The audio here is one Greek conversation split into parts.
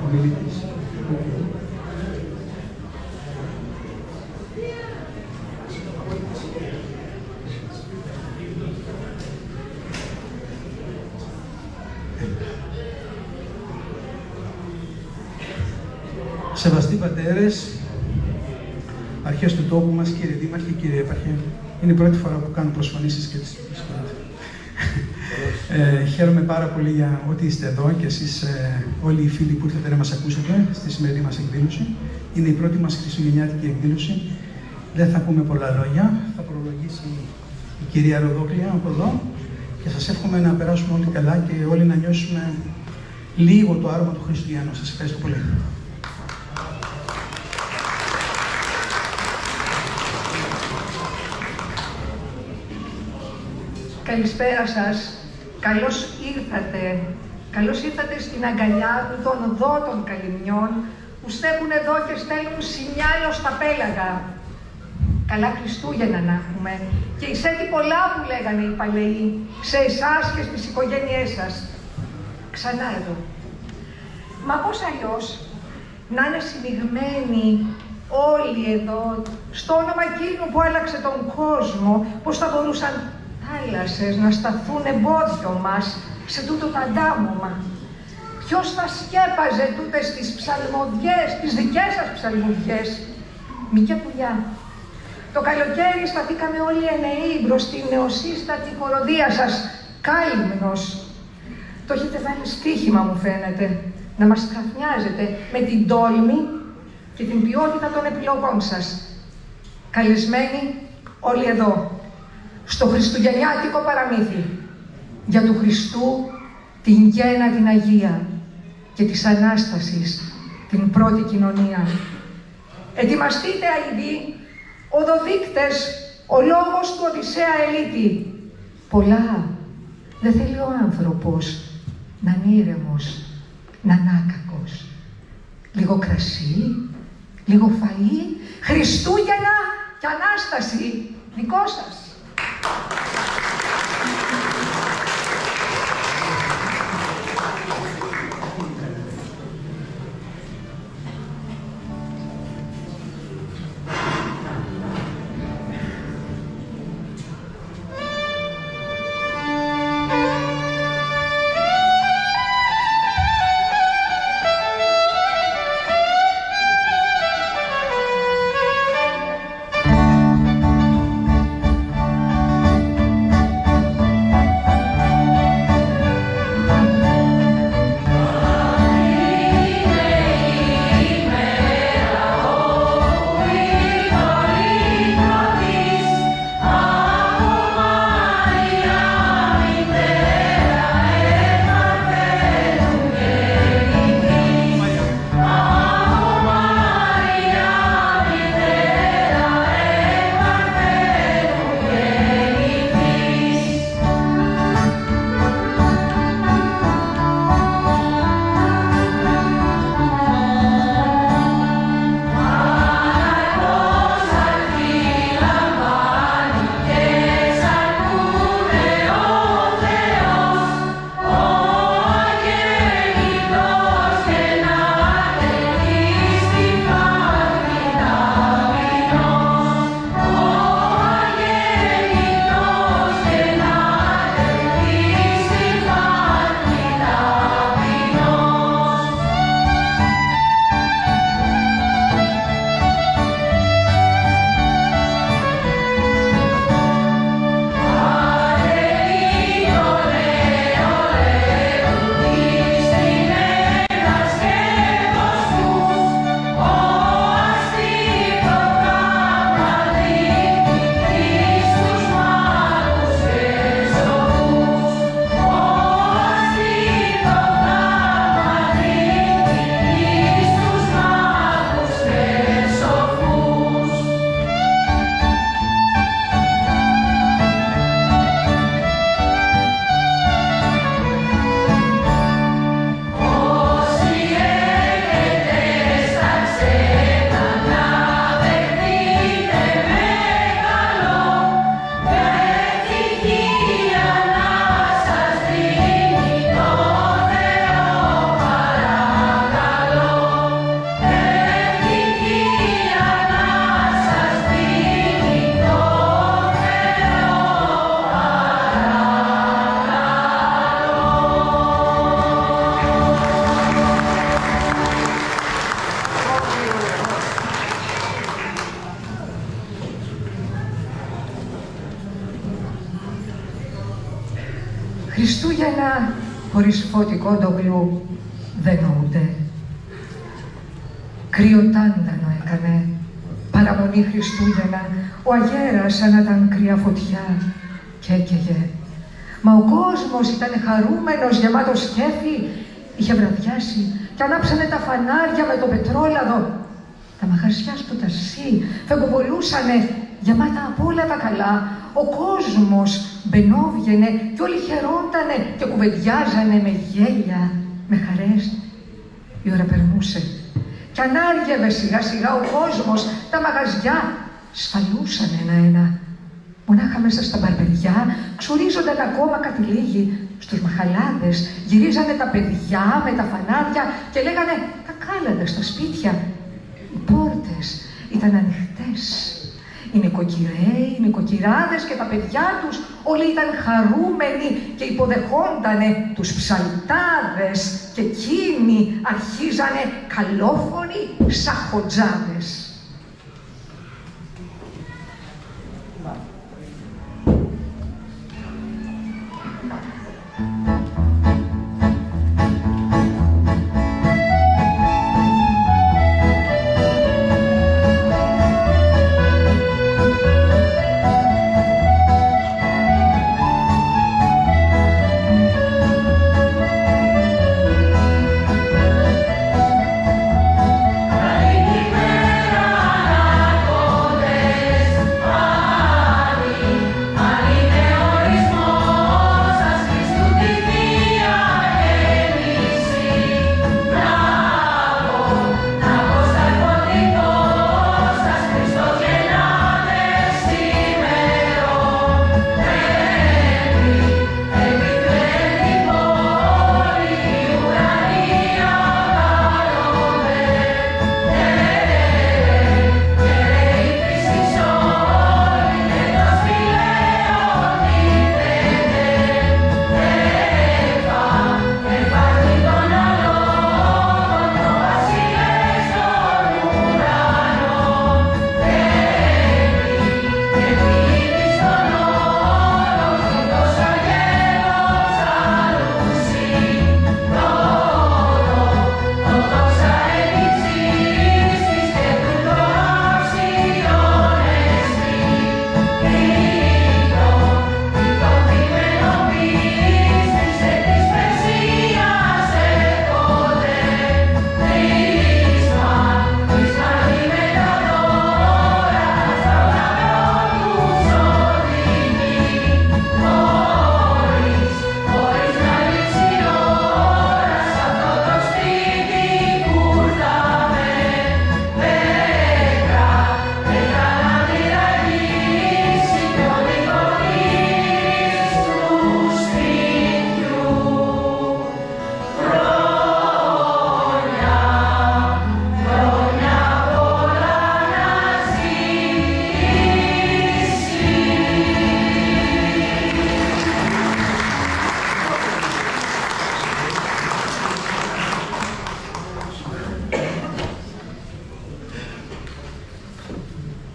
ομιλητής. Σεβαστοί πατέρες, αρχές του τόπου μας, κύριε Δήμαρχε, κύριε Έπαρχε, είναι η πρώτη φορά που κάνω προσφωνήσεις και τις χαίρομαι πάρα πολύ για ότι είστε εδώ και εσείς όλοι οι φίλοι που ήρθατε να μας ακούσετε στη σημερινή μας εκδήλωση. Είναι η πρώτη μας χριστουγεννιάτικη εκδήλωση. Δεν θα πούμε πολλά λόγια, θα προλογίσει η κυρία Ροδόκλια από εδώ και σας εύχομαι να περάσουμε όλοι καλά και όλοι να νιώσουμε λίγο το άρωμα του Χριστουγέννου. Σας ευχαριστώ πολύ. Καλησπέρα σας. Καλώς ήρθατε στην αγκαλιά των δότων καλυμνιών που στέκουν εδώ και στέλνουν σινιάλο στα πέλαγα. Καλά Χριστούγεννα να έχουμε και εισέτη πολλά που λέγανε οι παλαιοί σε εσάς και στις οικογένειές σας. Ξανά εδώ. Μα πώς αλλιώς να είναι συνηγμένοι όλοι εδώ στο όνομα εκείνου που άλλαξε τον κόσμο, πώς θα μπορούσαν θάλασσες να σταθούν εμπόδιο μας σε τούτο το αντάμωμα. Ποιος θα σκέπαζε τούτες τις ψαλμοδιές, τις δικές σας ψαλμοδιές. Μικιά πουλιά. Το καλοκαίρι σταθήκαμε όλοι ενεοί μπρος στην νεοσύστατη χοροδία σας, κάλυμνος. Το έχετε βάλει στοίχημα, μου φαίνεται, να μας καθνιάζετε με την τόλμη και την ποιότητα των επιλογών σας. Καλεσμένοι όλοι εδώ, στο χριστουγεννιάτικο παραμύθι, για του Χριστού την γέννα την Αγία και της Ανάστασης την πρώτη κοινωνία. Ετοιμαστείτε αηδοί, οδοδείκτες, ο λόγος του Οδυσσέα Ελίτη. Πολλά δεν θέλει ο άνθρωπος να είναι ήρεμος, να είναι άκακος. Λίγο κρασί, λίγο φαΐ, Χριστούγεννα και Ανάσταση, δικό σας. Χριστούγεννα χωρίς φωτικό ντομπλού δεν νοούνται. Κρυοτάντανο έκανε, παραμονή Χριστούγεννα, ο αγέρας σαν να ήταν κρύα φωτιά και έκαιγε. Μα ο κόσμος ήταν χαρούμενος, γεμάτος κέφι, είχε βραδιάσει και ανάψανε τα φανάρια με το πετρόλαδο. Τα μαγαζιά στο τασί φεγκοβολούσανε, γεμάτα από όλα τα καλά. Ο κόσμος μπαινόβγαινε και όλοι χαιρόντανε και κουβεντιάζανε με γέλια, με χαρές. Η ώρα περνούσε κι ανάργευε σιγά σιγά ο κόσμος, τα μαγαζιά σφαλούσαν ένα-ένα. Μονάχα μέσα στα μπαρμπεριά ξουρίζονταν ακόμα κάτι λίγοι. Στους μαχαλάδες γυρίζανε τα παιδιά με τα φανάρια και λέγανε τα κάλαντα στα σπίτια. Οι πόρτες ήταν ανοιχτές. Οι νοικοκυρέοι, οι νοικοκυράδες και τα παιδιά τους όλοι ήταν χαρούμενοι και υποδεχόντανε τους ψαλτάδες και εκείνοι αρχίζανε καλόφωνοι σαχοτζάδες.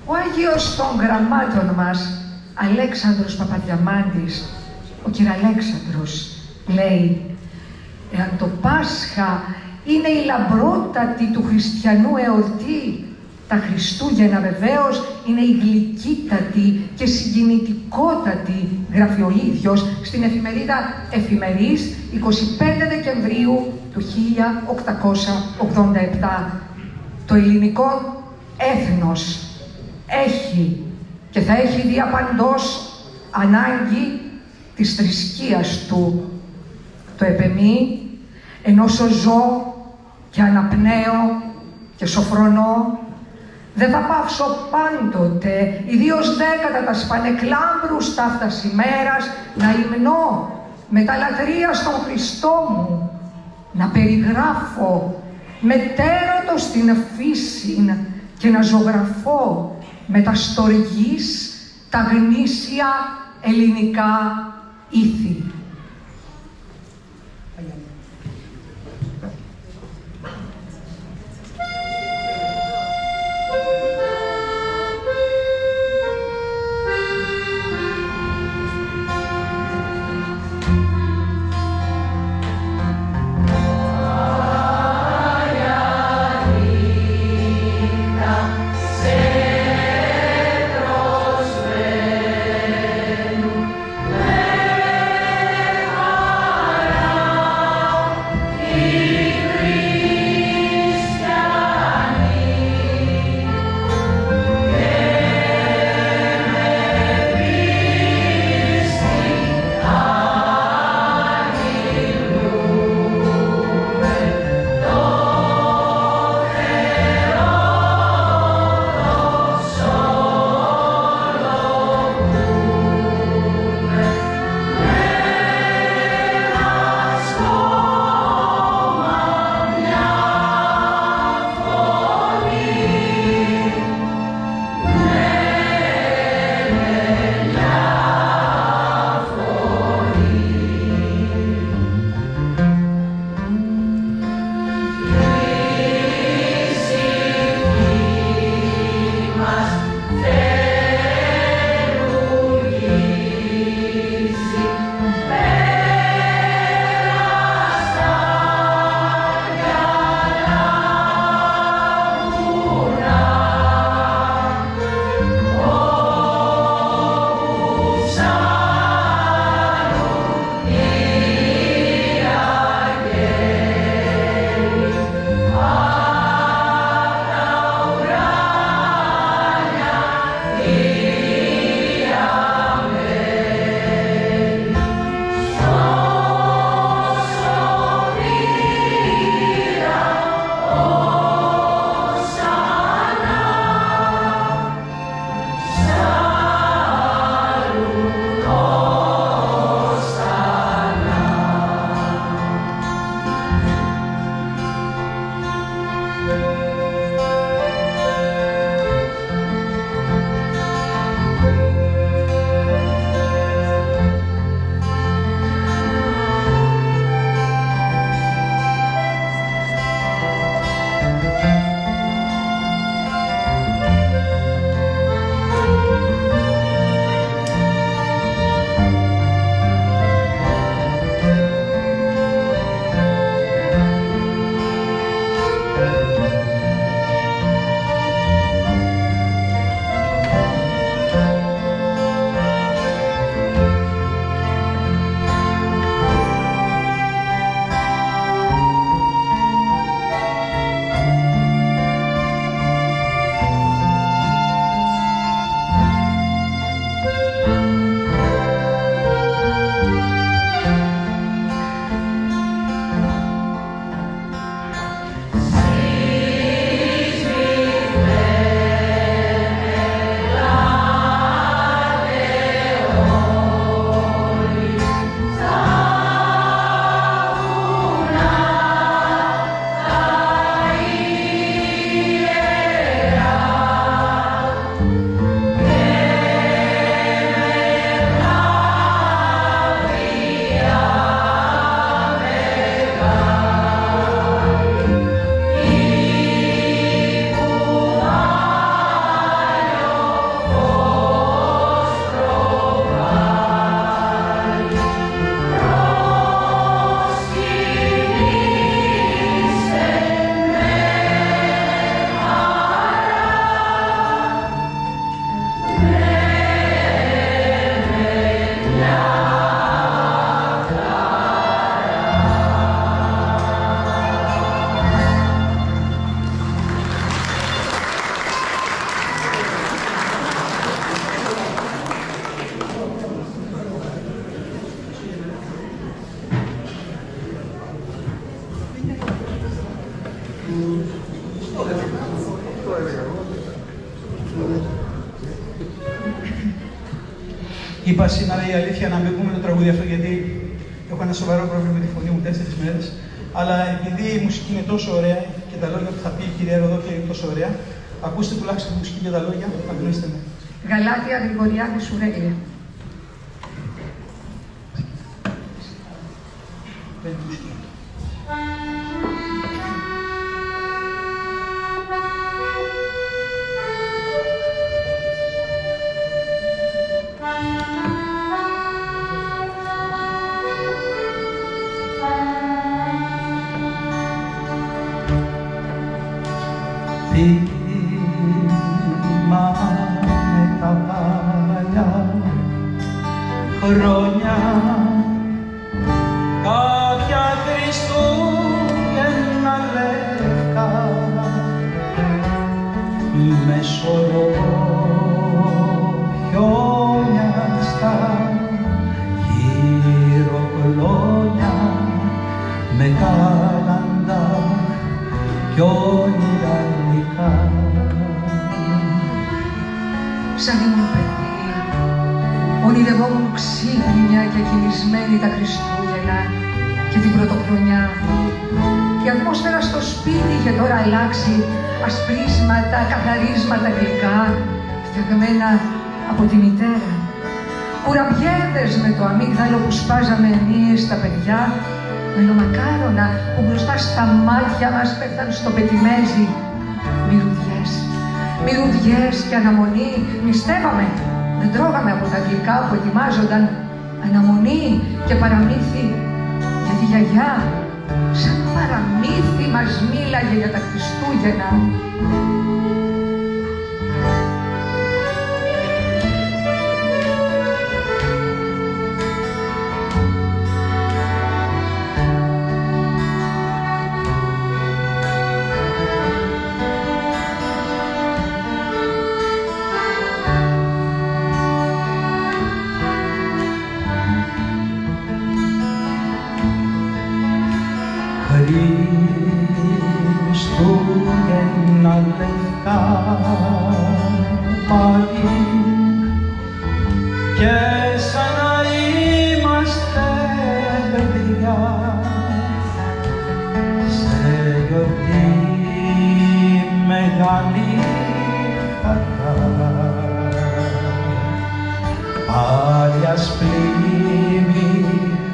Ο Άγιος των Γραμμάτων μας, Αλέξανδρος Παπαδιαμάντης, ο Κυραλέξανδρος, λέει «Εάν το Πάσχα είναι η λαμπρότατη του χριστιανού εορτή, τα Χριστούγεννα βεβαίως είναι η γλυκύτατη και συγκινητικότατη», γράφει ο ίδιος στην εφημερίδα Εφημερής 25 Δεκεμβρίου του 1887. Το ελληνικό έθνος έχει και θα έχει διαπαντός ανάγκη της θρησκείας του. Το επεμεί, ενώ ζω και αναπνέω και σοφρονώ, δεν θα πάυσω πάντοτε, ιδίως κατά τα σπανεκλάμπρους ταύτας ημέρας, να υμνώ με τα λατρεία στον Χριστό μου, να περιγράφω μετέρωτος την φύση και να ζωγραφώ με τα στοργής τα γνήσια ελληνικά ήθη. Είπα σήμερα η αλήθεια να μην πούμε το τραγούδι αυτό, γιατί έχω ένα σοβαρό πρόβλημα με τη φωνή μου 4 μέρες. Αλλά επειδή η μουσική είναι τόσο ωραία και τα λόγια που θα πει η κυρία Ροδόκια είναι τόσο ωραία, ακούστε τουλάχιστον τη μουσική και τα λόγια, θα γνωρίσετε με. Γαλάτια Γρηγοριάδη Σουρέλια. Θυμάμαι τα παλιά χρόνια, κάποια Χριστούγεννα λευκά, με σωρό στα γύρω κολόνια, με κάλαντα κι όνειρα γλυκά. Σαν ήμουν παιδί, ονειρευόμουν ξύπνια και κοιμισμένη τα Χριστούγεννα και την Πρωτοχρονιά. Η ατμόσφαιρα στο σπίτι είχε τώρα αλλάξει, ασπρίσματα, καθαρίσματα γλυκά, φτιαγμένα από τη μητέρα. Κουραμπιέδες με το αμύγδαλο που σπάζαμε εμείς τα παιδιά, μελομακάρονα που μπροστά στα μάτια μας πέφταν στο πετιμέζι, μυρουδιές και αναμονή. Νηστεύαμε, δεν τρώγαμε από τα γλυκά που ετοιμάζονταν. Αναμονή και παραμύθι, γιατί η γιαγιά σαν παραμύθι μας μίλαγε για τα Χριστούγεννα. Χριστούγεννα λευκά πάλι και σαν να είμαστε παιδιά σε γιορτή μεγάλη χαρά, πάλι ασπλήμη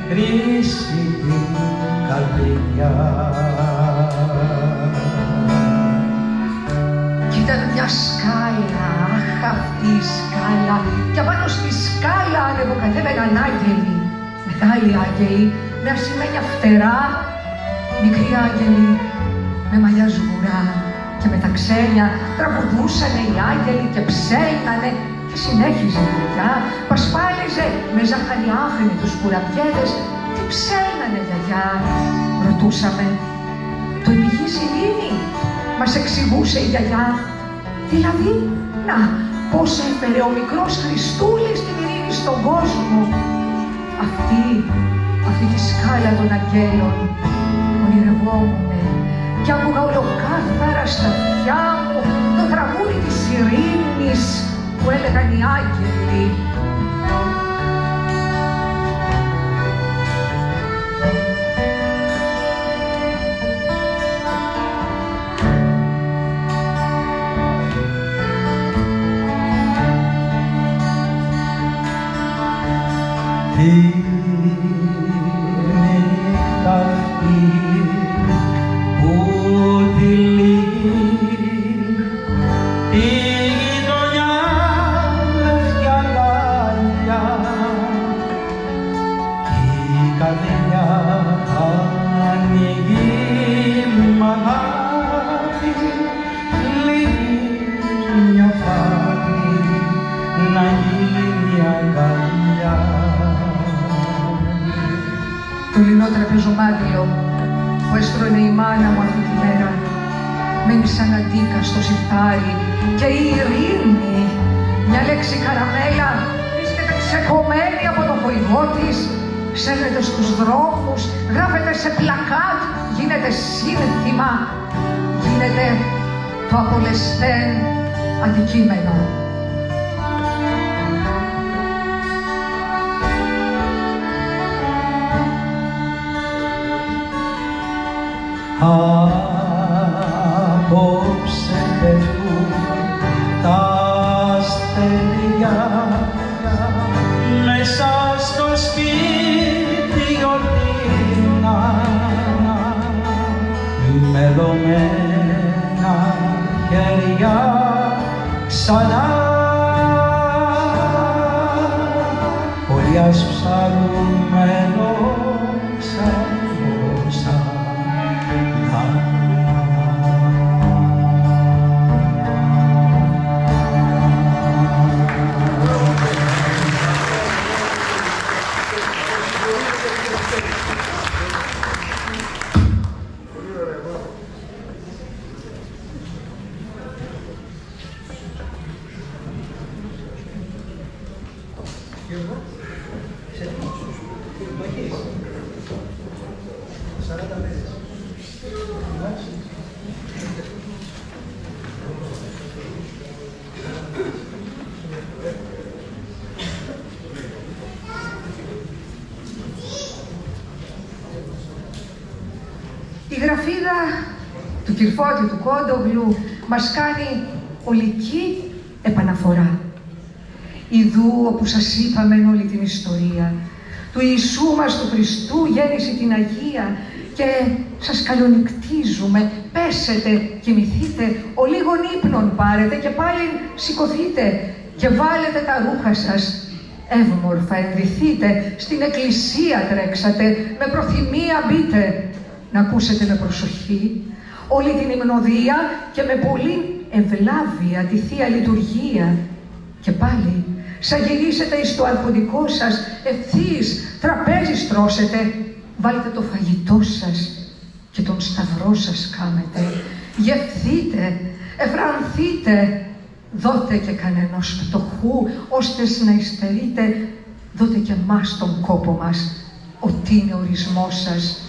χρήση την καρδιά. Ήταν μια σκάλα, αχ αυτή η σκάλα, και απάνω στη σκάλα ανεβοκατέβαιναν άγγελοι, μεγάλοι άγγελοι, με ασημένια φτερά, μικροί άγγελοι, με μαλλιά σγουρά και με τα ξένια, τραγουδούσανε οι άγγελοι και ψέλνανε και συνέχιζε η γιαγιά, πασπάλιζε με ζαχαριάχνη τους κουραμπιέδες. Τι ψέλνανε γιαγιά, ρωτούσαμε. Το επιγής ειρήνη, μας εξηγούσε η γιαγιά. Δηλαδή, να, πώς έφερε ο μικρός Χριστούλης την ειρήνη στον κόσμο. Αυτή τη σκάλα των αγγέλων ονειρευόμουνε κι άκουγα ολοκάθαρα στα αυτιά μου το τραγούδι της ειρήνης που έλεγαν οι άγγελοι. Τη νύχτα αυτή που τυλίγει τη γειτονιά λευκιά γάλια κι η καρδιά ανοίγει μ' αγάπη λίγη μια φάρη να γίνει αγκαλιά. Το λινό τραπεζομάντιλο που έστρωνε η μάνα μου αυτή τη μέρα μένει σαν αντίκα στο σιρτάρι και η ειρήνη, μια λέξη καραμέλα, βρίσκεται ξεκομμένη από το χορηγό της, σέρνεται στους δρόμους, γράφεται σε πλακάτ, γίνεται σύνθημα, γίνεται το απολεσθέν αντικείμενο. Απόψε πέφτουν τα αστέρια μέσα στο σπίτι γιορτίνα μελωμένα χέρια ξανά όλοι ας ψαρούμε δόξα Η γραφίδα του Κυρφώτη του Κόντογλου μας κάνει ολική επαναφορά. Ιδού όπου σας είπαμε όλη την ιστορία του Ιησού μας του Χριστού γέννηση την Αγία και σας καλονυκτίζουμε, πέσετε, κοιμηθείτε, ο λίγον ύπνον πάρετε και πάλι σηκωθείτε και βάλετε τα ρούχα σας. Εύμορφα ενδυθείτε, στην εκκλησία τρέξατε, με προθυμία μπείτε, να ακούσετε με προσοχή όλη την υμνοδία και με πολύ ευλάβεια τη Θεία Λειτουργία. Και πάλι, σαν γυρίσετε εις το αρχοντικό σας, ευθύς τραπέζι στρώσετε, βάλτε το φαγητό σας και τον σταυρό σας κάμετε. Γευθείτε, εφρανθείτε, δώτε και κανένας πτωχού, ώστε να υστερείτε, δώτε και μας τον κόπο μας, ότι είναι ορισμός σας.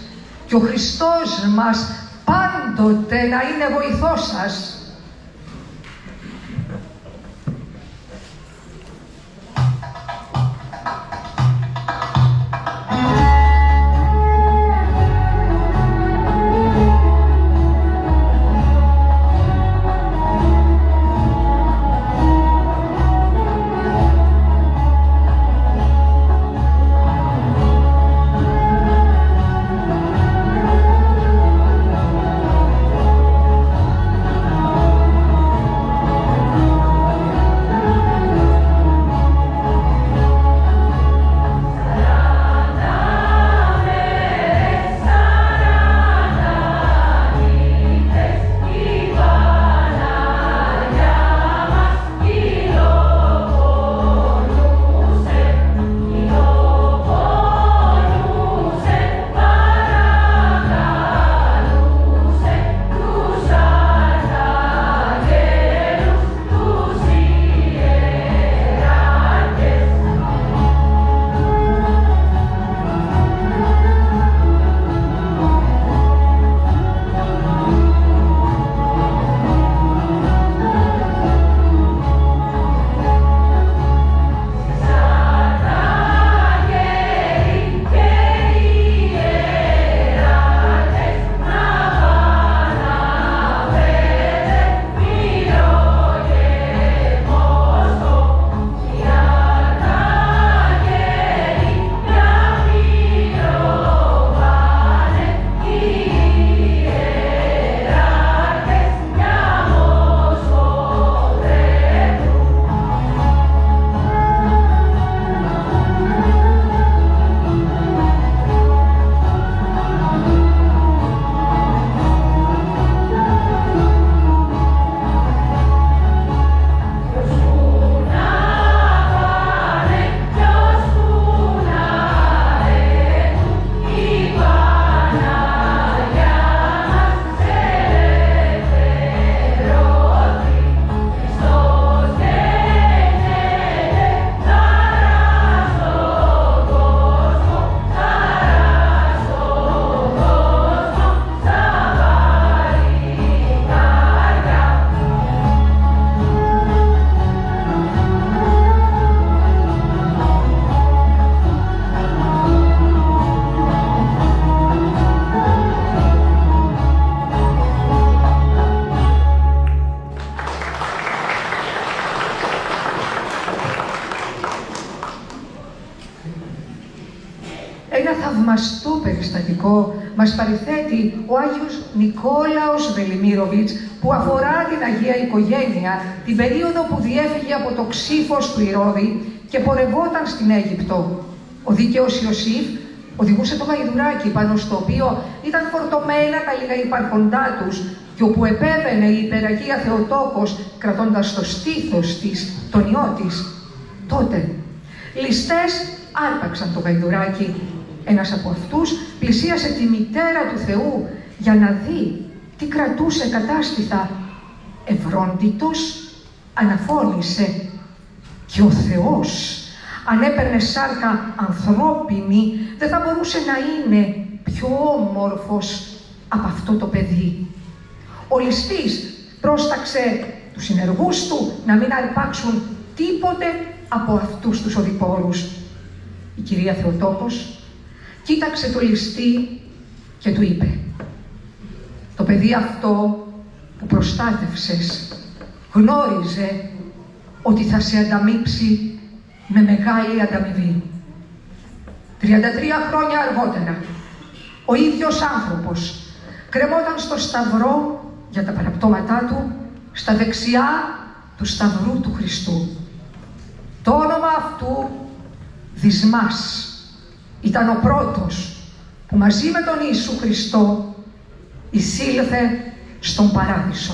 Και ο Χριστός μας πάντοτε να είναι βοηθός σας. Ένα θαυμαστό περιστατικό μας παριθέτει ο Άγιος Νικόλαος Βελιμίροβιτς, που αφορά την Αγία Οικογένεια την περίοδο που διέφυγε από το ξύφος του Ηρώδη και πορευόταν στην Αίγυπτο. Ο δίκαιος Ιωσήφ οδηγούσε το γαϊδουράκι πάνω στο οποίο ήταν φορτωμένα τα λίγα υπάρχοντά τους και όπου επέβαινε η υπεραγία Θεοτόκος κρατώντας στο στήθος της τον ιό της. Τότε ληστές άρπαξαν το γαϊδουράκι. Ένας από αυτούς πλησίασε τη μητέρα του Θεού για να δει τι κρατούσε κατάστηθα. Ευρόντιτος αναφώνησε και ο Θεός, αν έπαιρνε σάρκα ανθρώπινη, δεν θα μπορούσε να είναι πιο όμορφος από αυτό το παιδί. Ο ληστής πρόσταξε τους συνεργούς του να μην αρπάξουν τίποτε από αυτούς τους οδηπόρους. Η κυρία Θεοτόκος κοίταξε το ληστή και του είπε: «Το παιδί αυτό που προστάτευσες γνώριζε ότι θα σε ανταμείψει με μεγάλη ανταμοιβή». 33 χρόνια αργότερα, ο ίδιος άνθρωπος κρεμόταν στο σταυρό για τα παραπτώματά του, στα δεξιά του σταυρού του Χριστού. Το όνομα αυτού Δυσμάς ήταν ο πρώτος που μαζί με τον Ιησού Χριστό εισήλθε στον Παράδεισο.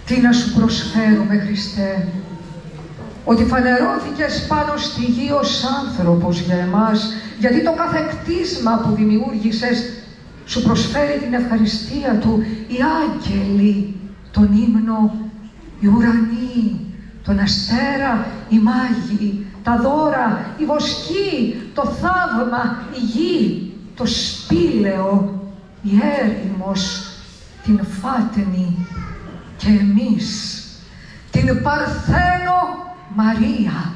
Τι να σου προσφέρουμε, Χριστέ, ότι φανερώθηκες πάνω στη γη ως άνθρωπος για εμάς, γιατί το κάθε κτίσμα που δημιούργησες σου προσφέρει την ευχαριστία του, οι άγγελοι, τον ύμνο, οι ουρανοί, τον αστέρα, οι μάγοι, τα δώρα, η βοσκή, το θαύμα, η γη, το σπήλαιο, η έρημος, την φάτνη και εμείς, την Παρθένο Μαρία.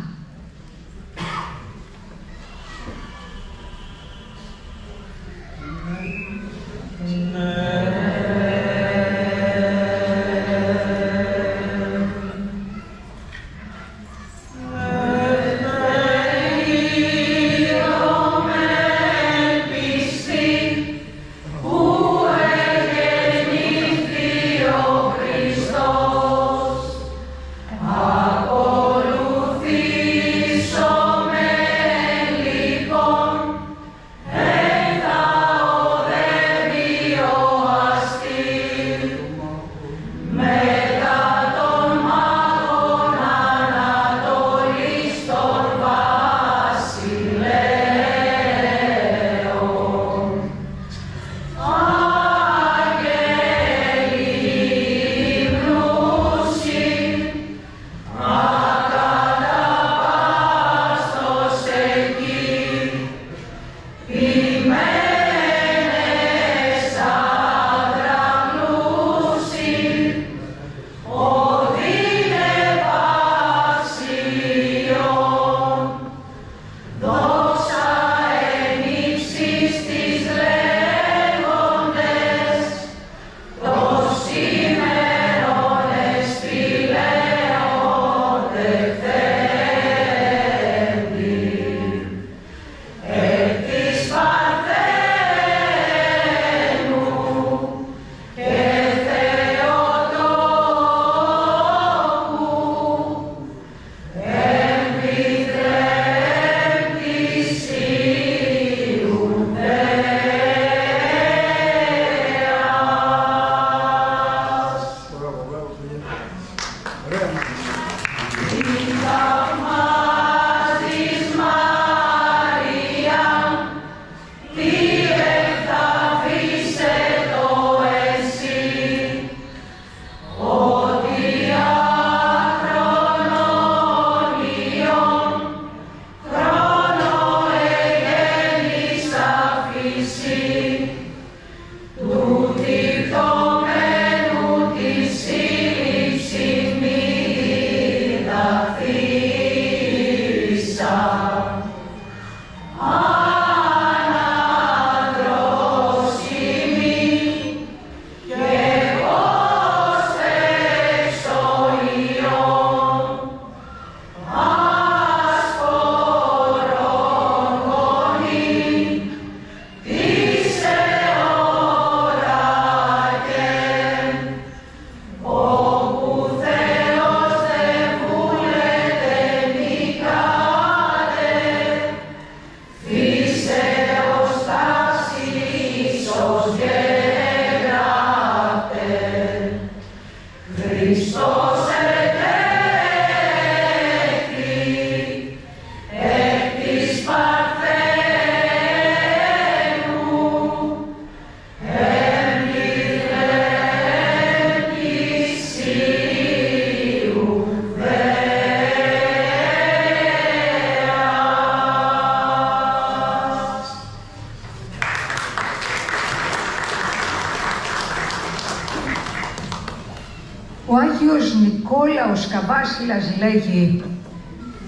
Ο Άγιος Νικόλαος Καβάσιλας λέγει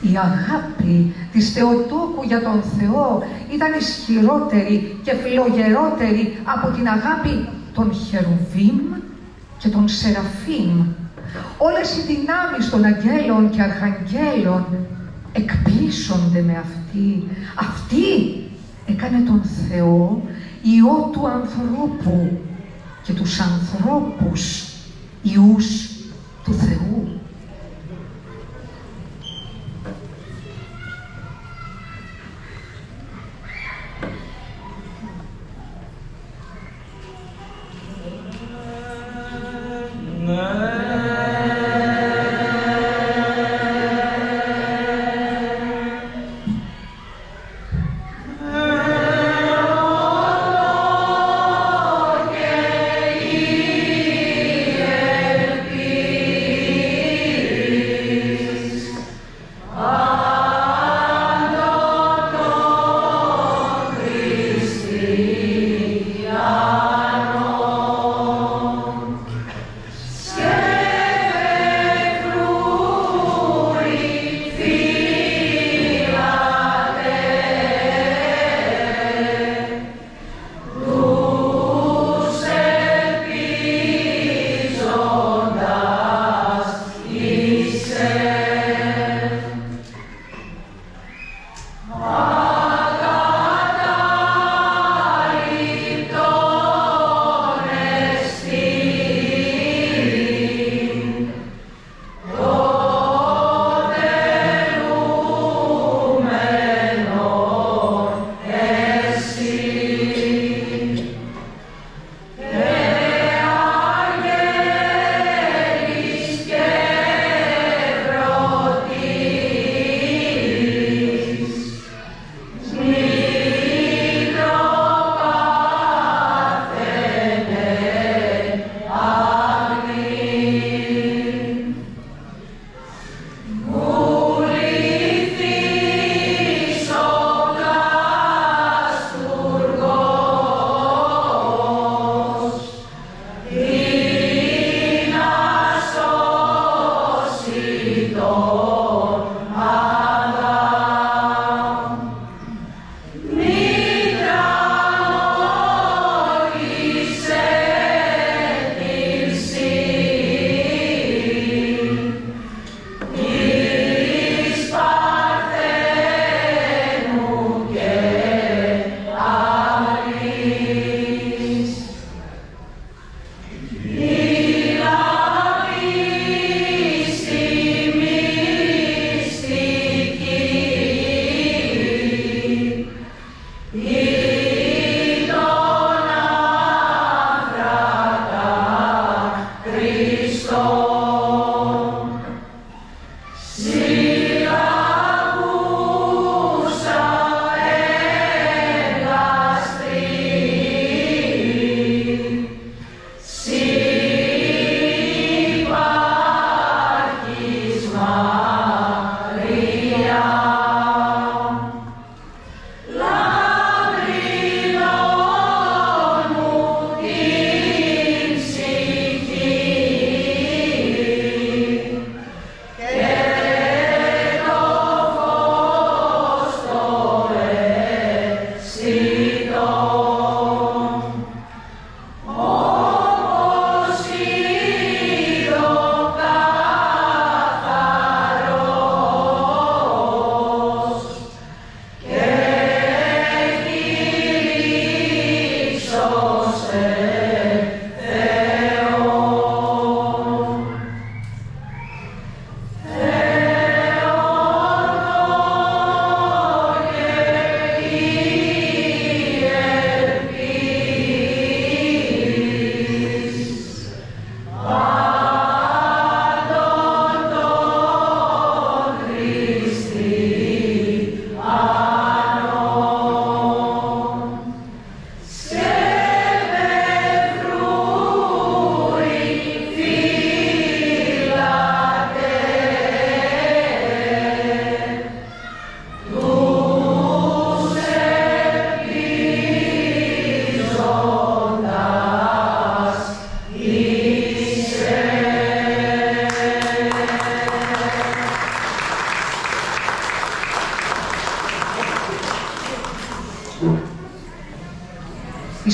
«Η αγάπη της Θεοτόκου για τον Θεό ήταν ισχυρότερη και φλογερότερη από την αγάπη των Χερουβίμ και των Σεραφείμ. Όλες οι δυνάμεις των αγγέλων και αρχαγγέλων εκπλήσονται με αυτή. Αυτή έκανε τον Θεό Υιό του ανθρώπου και τους ανθρώπους Υιούς του Θεού». Ναι.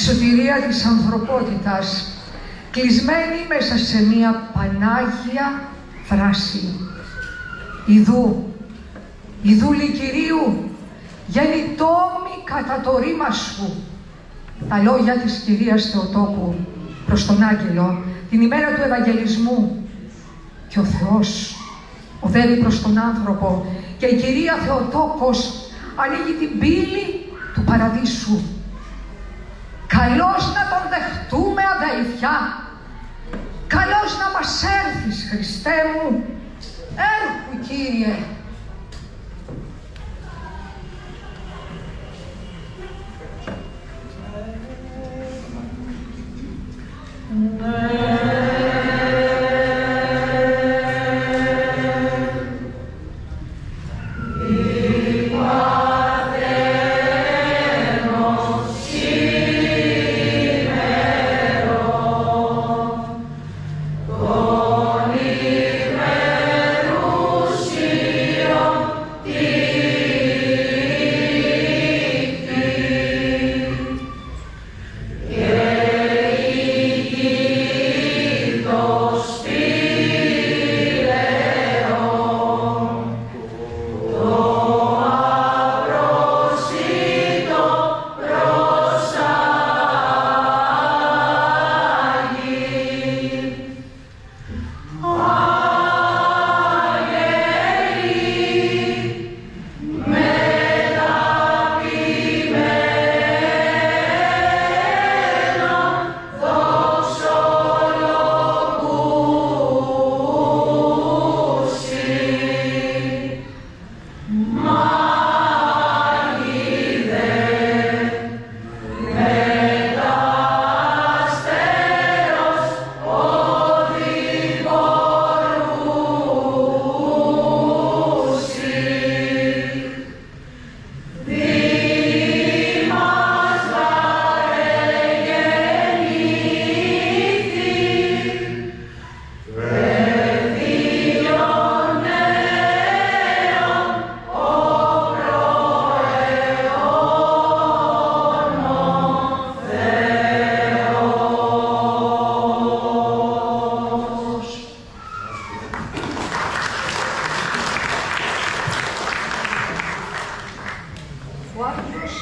σωτηρία της ανθρωπότητας, κλεισμένη μέσα σε μία πανάγια φράση. Ιδού Λυκυρίου, γεννητόμη κατά το ρήμα σου. Τα λόγια της Κυρίας Θεοτόκου προς τον Άγγελο την ημέρα του Ευαγγελισμού. Και ο Θεός οδεύει προς τον άνθρωπο και η Κυρία Θεοτόκος ανοίγει την πύλη του παραδείσου. Καλώς να τον δεχτούμε, αδελφιά. Καλώς να μας έρθεις, Χριστέ μου. Έρχου, Κύριε.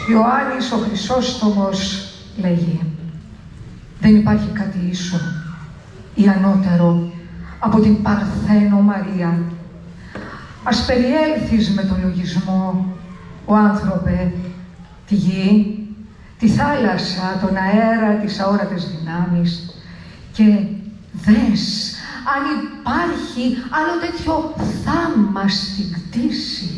Ιωάννης ο Χρυσόστομος λέγει: δεν υπάρχει κάτι ίσο ή ανώτερο από την Παρθένο Μαρία. Ας περιέλθεις με τον λογισμό, ο άνθρωπε, τη γη, τη θάλασσα, τον αέρα, τις αόρατες δυνάμεις και δες αν υπάρχει άλλο τέτοιο θάμα στην κτήση.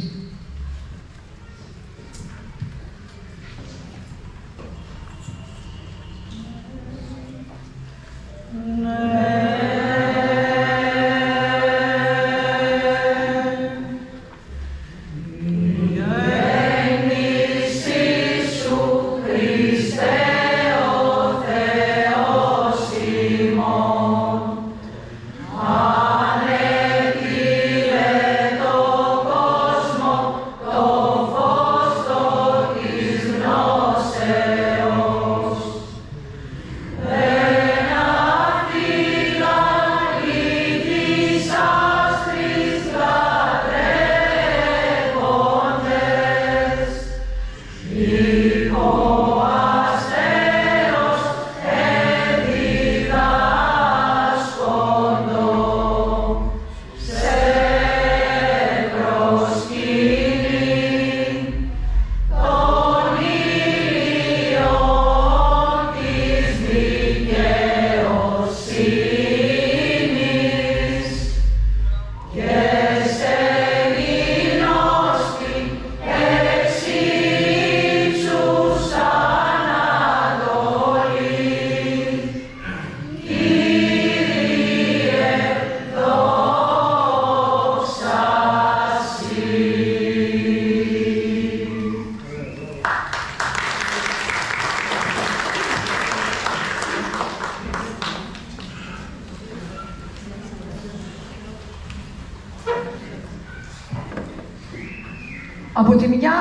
Από τη μια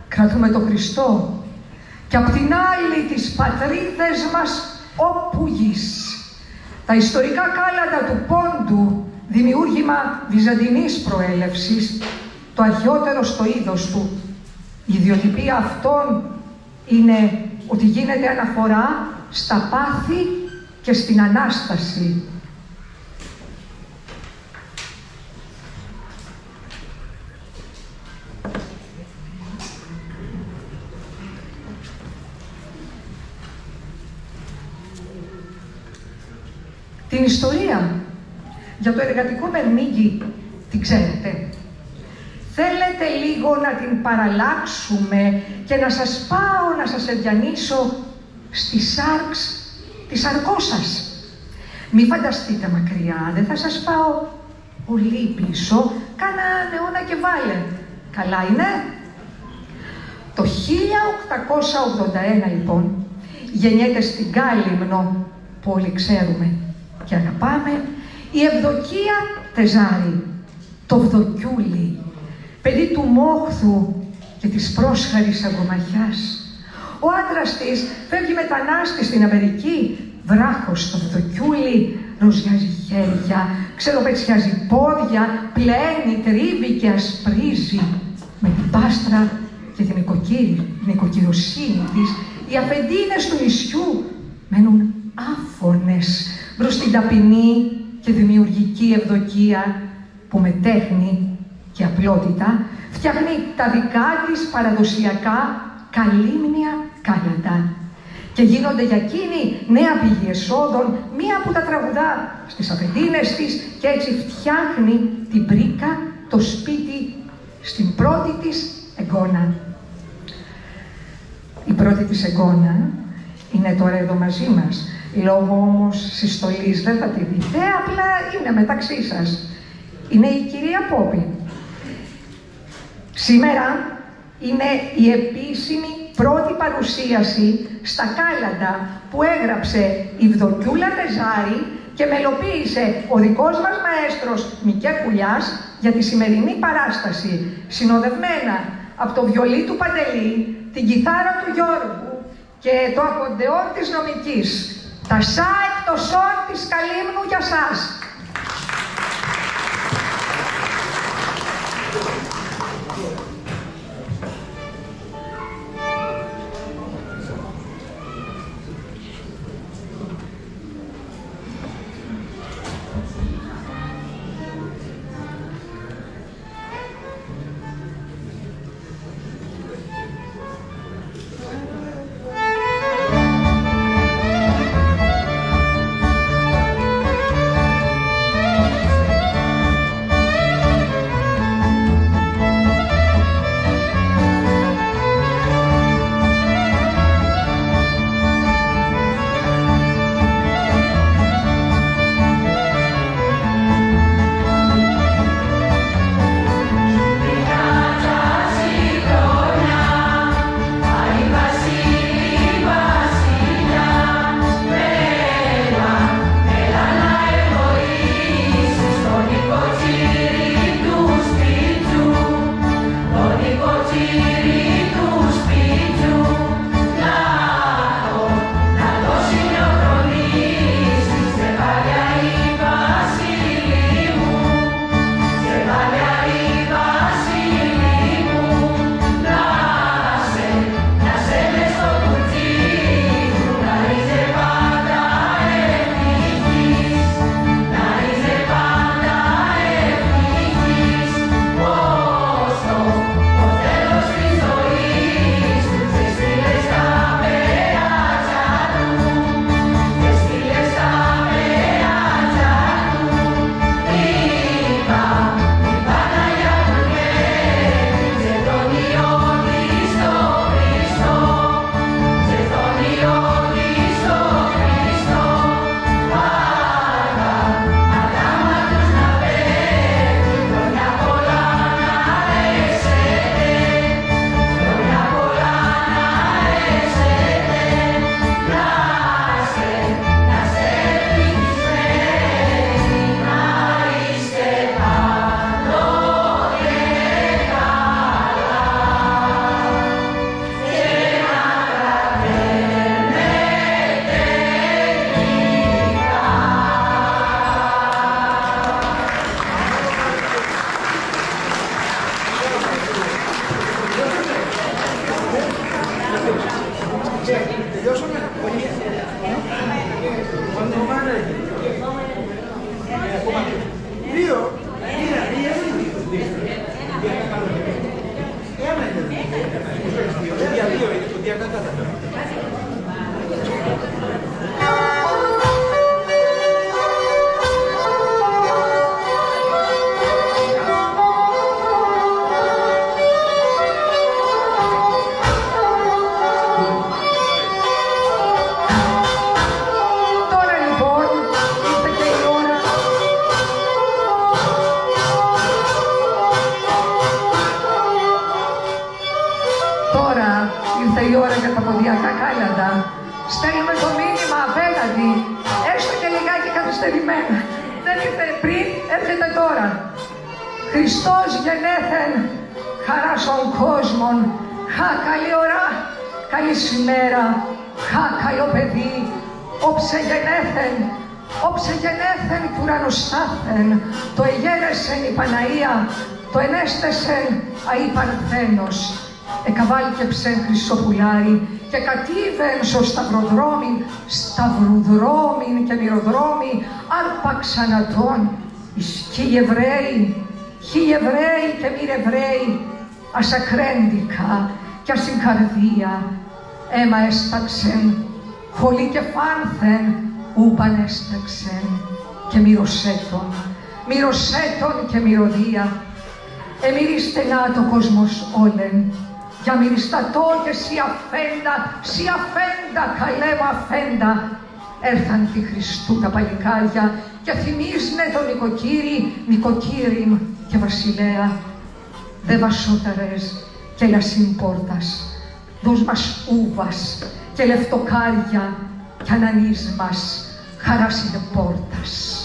κρατούμε τον Χριστό και και απ' την άλλη τις πατρίδες μας όπου γης. Τα ιστορικά κάλαντα του Πόντου, δημιούργημα βυζαντινής προέλευσης, το αρχαιότερο στο είδος του. Η ιδιοτυπία αυτών είναι ότι γίνεται αναφορά στα πάθη και στην Ανάσταση. Την ιστορία για το εργατικό μερμήγκι την ξέρετε. Θέλετε λίγο να την παραλλάξουμε και να σας πάω να σας ευγιανίσω στη σάρξ της Αρκώσας. Μη φανταστείτε μακριά, δεν θα σας πάω πολύ πίσω, κάνα αιώνα και βάλε. Καλά είναι. Το 1881 λοιπόν γεννιέται στην Κάλυμνο, που όλοι ξέρουμε και αγαπάμε, η Ευδοκία Τεζάρη, το Βδοκιούλι, παιδί του Μόχθου και της πρόσχαρης Αγκομαχιάς. Ο άντρας της φεύγει μετανάστη στην Αμερική, βράχος στο Βδοκιούλι, ροζιάζει χέρια, ξελοπετσιάζει πόδια, πλένει, τρίβει και ασπρίζει. Με την πάστρα και την νοικοκυροσύνη της, οι αφεντίνες του νησιού μένουν άφωνες προς την ταπεινή και δημιουργική Ευδοκία που με τέχνη και απλότητα φτιάχνει τα δικά της παραδοσιακά καλύμνια κάλαντα και γίνονται για εκείνη νέα πηγή εσόδων, μία που τα τραγουδά στις αφεντίνες της και έτσι φτιάχνει την πρίκα, το σπίτι στην πρώτη της εγγόνα. Η πρώτη της εγγόνα είναι τώρα εδώ μαζί μας. Λόγω όμως συστολής δεν θα τη δείτε, απλά είναι μεταξύ σας. Είναι η κυρία Πόπη. Σήμερα είναι η επίσημη πρώτη παρουσίαση στα κάλαντα που έγραψε η Βδοκιούλα Τεζάρη και μελοποίησε ο δικός μας μαέστρος Μικέ Κουλιάς για τη σημερινή παράσταση, συνοδευμένα από το βιολί του Παντελή, την κιθάρα του Γιώργου και το ακορντεόν της Νομικής. Τα σα εκτοσών της Καλύμνου για σας. η ώρα για τα ποδιακά κάλαντα. Στέλνουμε το μήνυμα απέναντι, έστω και λιγάκι καθυστερημένα. Δεν ήρθε πριν, έρχεται τώρα. Χριστός γενέθεν, χαρά στον κόσμον. Χα, καλή ώρα, καλή σημέρα. Χα, καλό παιδί, όψε γενέθεν του ουρανοστάθεν, το εγένεσεν η Παναία, το ενέστεσεν αή Παρθένος. Εκαβάλκεψεν Χρυσοπουλάρι και κατήβεν στο σταυροδρόμιν και μυροδρόμι, άρπαξαν ατών, εις χιλιεβραίοι και μη Εβραίοι, ασακρέντικα κι ασυγκαρδία, αίμα έσταξεν, χολή και φάνθεν, ούπαν έσταξεν και μυροσέτων και μυρωδία. Εμυρίστε να το κόσμος όλεν, για μυριστατό και σι αφέντα, καλέ μου αφέντα. Έρθαν τη Χριστού τα παλικάρια και θυμίζνε τον νοικοκύριν και βασιλέα. Δε βασόταρες και λασίν πόρτας, δώσ' μας ούβας και λεφτοκάρια κι ανανείς μας χαράσινε πόρτας.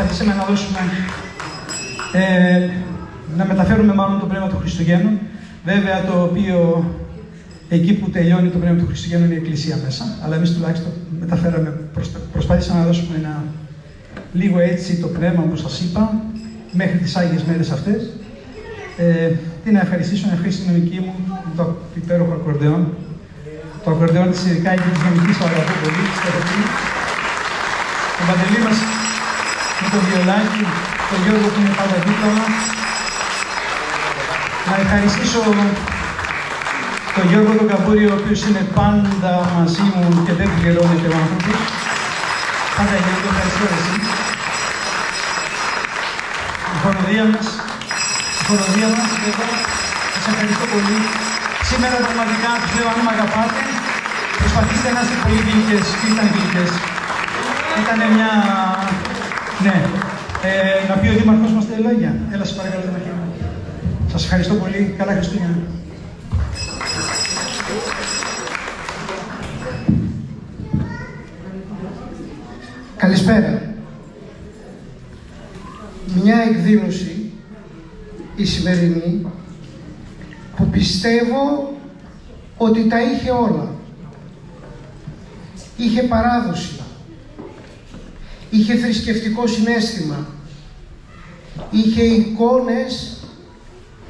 προσπαθήσαμε να δώσουμε, να μεταφέρουμε μάλλον το πνεύμα του Χριστουγέννου. Βέβαια, το οποίο εκεί που τελειώνει το πνεύμα του Χριστουγέννου είναι η Εκκλησία μέσα. Αλλά εμείς τουλάχιστον μεταφέραμε, προσπαθήσαμε να δώσουμε λίγο έτσι το πνεύμα, όπως σας είπα, μέχρι τις Άγιες μέρες αυτές. Τι να ευχαριστήσω, να ευχαριστήσω την νομική μου, το υπέροχο ακορντεόν. Το ακορντεόν της ειδικά και της νομικής, το αγαπώ πολύ, τον Παντελή μας με το βιολάκι, τον Γιώργο που είναι πάντα δίπλα μας. Να ευχαριστήσω τον Γιώργο τον Καμπούρη, ο οποίος είναι πάντα μαζί μου και δεν πληρώνεται ο άνθρωπος. Πάντα Γιώργο, ευχαριστώ εσύ. Η χοροδία μας, βέβαια, σας ευχαριστώ πολύ. Σήμερα πραγματικά τους λέω, αν με αγαπάτε, προσπαθήστε να είστε πολύ γλυκές. Τι ήταν γλυκές? Ήταν μια... Ναι. Να πει ο Δήμαρχος μας τα λόγια. Έλα, σας παρακαλώ, Δήμαρχε. Σας ευχαριστώ πολύ. Καλά Χριστούγεννα. Καλησπέρα. Μια εκδήλωση, η σημερινή, που πιστεύω ότι τα είχε όλα. Είχε παράδοση, είχε θρησκευτικό συναίσθημα, είχε εικόνες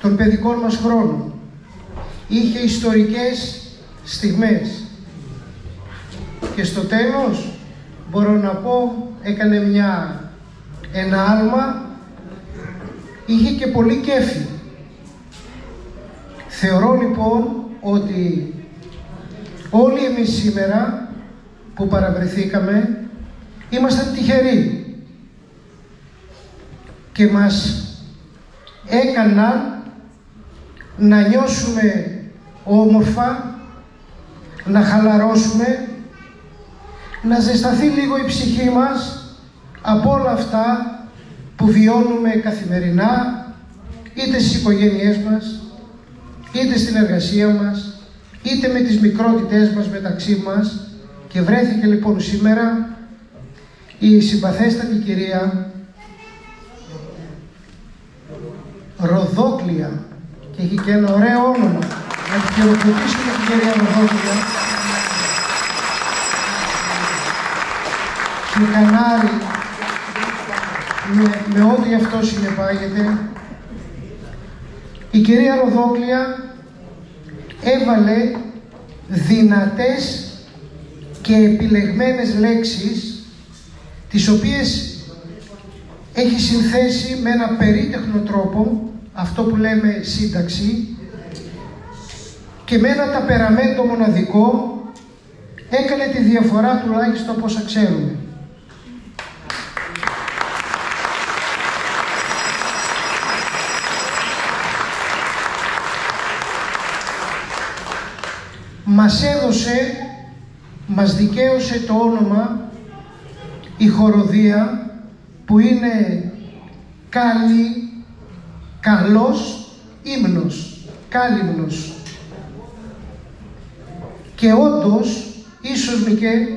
των παιδικών μας χρόνων, είχε ιστορικές στιγμές και στο τέλος μπορώ να πω έκανε ένα άλμα, είχε και πολύ κέφι. Θεωρώ λοιπόν ότι όλοι εμείς σήμερα που παραβρεθήκαμε ήμασταν τυχεροί και μας έκαναν να νιώσουμε όμορφα, να χαλαρώσουμε, να ζεσταθεί λίγο η ψυχή μας από όλα αυτά που βιώνουμε καθημερινά, είτε στις οικογένειές μας, είτε στην εργασία μας, είτε με τις μικρότητές μας μεταξύ μας. Και βρέθηκε λοιπόν σήμερα η συμπαθέστατη κυρία Ροδόκλια, και έχει και ένα ωραίο όνομα, να την χειροκροτήσουμε την κυρία Ροδόκλια. Σλικανάρι με ό,τι αυτό συνεπάγεται. Η κυρία Ροδόκλια έβαλε δυνατές και επιλεγμένες λέξεις, τις οποίες έχει συνθέσει με ένα περίτεχνο τρόπο, αυτό που λέμε σύνταξη, και με ένα ταπεραμέντο μοναδικό έκανε τη διαφορά τουλάχιστον από όσα ξέρουμε. Μας έδωσε, μας δικαίωσε το όνομα η χοροδία, που είναι καλός ύμνος, κάλυμνος. Και όντως, ίσως και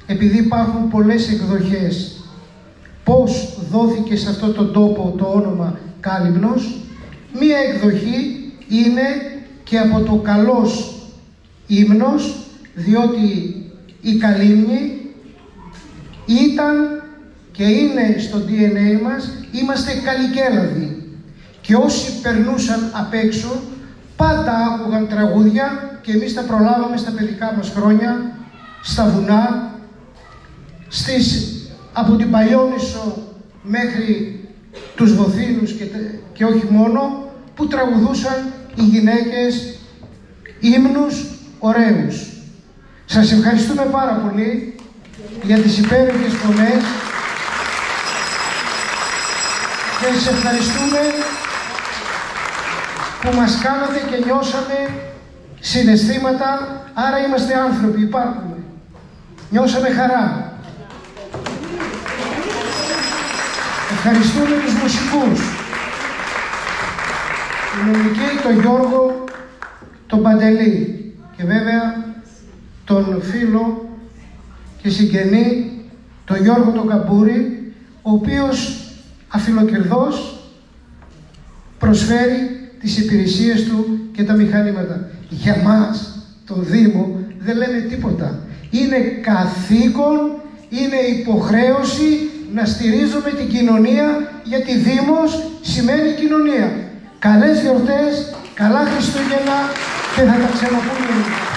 επειδή υπάρχουν πολλές εκδοχές, πώς δόθηκε σε αυτόν τον τόπο το όνομα κάλυμνος, μία εκδοχή είναι και από το καλός ύμνος, διότι η καλύμνη ήταν και είναι στο DNA μας, είμαστε καλικέλαδοι. Και όσοι περνούσαν απ' έξω, πάντα άκουγαν τραγούδια και εμείς τα προλάβαμε στα παιδικά μας χρόνια, στα βουνά, από την Παλιόνισσο μέχρι τους Βοθήνους και όχι μόνο, που τραγουδούσαν οι γυναίκες ύμνους ωραίους. Σας ευχαριστούμε πάρα πολύ για τις υπέροχες φωνές και σας ευχαριστούμε που μας κάνατε και νιώσαμε συναισθήματα, άρα είμαστε άνθρωποι, υπάρχουμε. Νιώσαμε χαρά. Ευχαριστούμε τους μουσικούς, την Ελληνική, τον Γιώργο, τον Παντελή και βέβαια τον φίλο και συγγενή τον Γιώργο τον Καμπούρη, ο οποίος αφιλοκερδώς προσφέρει τις υπηρεσίες του και τα μηχανήματα. Για μας, το Δήμο, δεν λέμε τίποτα. Είναι καθήκον, είναι υποχρέωση να στηρίζουμε την κοινωνία, γιατί Δήμος σημαίνει κοινωνία. Καλές γιορτές, καλά Χριστούγεννα και θα τα ξαναπούμε.